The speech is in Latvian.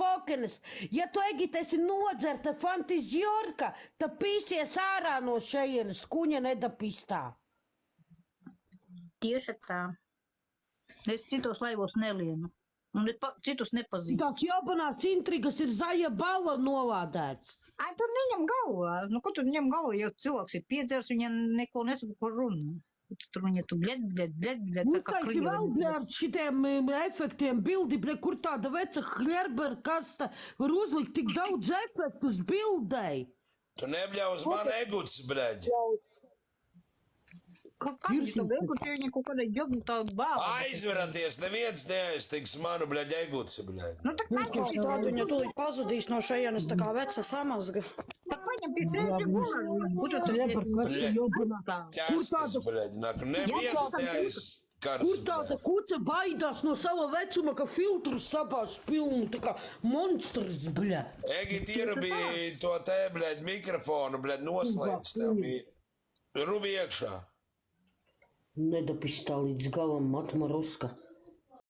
spokenes. Ja tu, Egita, esi nodzerta fantizjorka, tad pīsies ārā no šejienes, kuņa nedapistā. Tieši tā. Es citos laivos nelienu. Un citus nepazīstu. Tās jobanās intrigas ir zaļa bala novādēts. Ai, tur neņem galvā. Nu, ko tu ņem galvā, ja cilvēks ir piedzers, viņa neko nesaka, ko runā. Tur viņa tu bļed. Uztaisi vēl ar šitiem efektiem bildi, kur tāda veca Hlerber kasta var uzlikt tik daudz efektu uz bildei. Tu nebļaus man eguts, bļeģi. Kāpēc tu bēgu, ka viņa kaut kādā jobna tā bāla? Aizveraties, neviens neaiztiks manu, bļeģi, eguts, bļeģi. Nu, tak Tāda viņa tūlīt pazudīs no šejienes, tā kā veca samazga. tak paņem pie sevi gulā. Ķēskas, bļeģi, nāk, neviens neaizkars. Kur tāda kuca baidās no sava vecuma, ka filtrus sabās pilnu, tā kā monstrs, bļa. Egit ierubīja to te, bļeģi, mikrofonu, bļeģi, noslēdz tev. Rubi iekšā. Nedapistā līdz galam Matmaruska.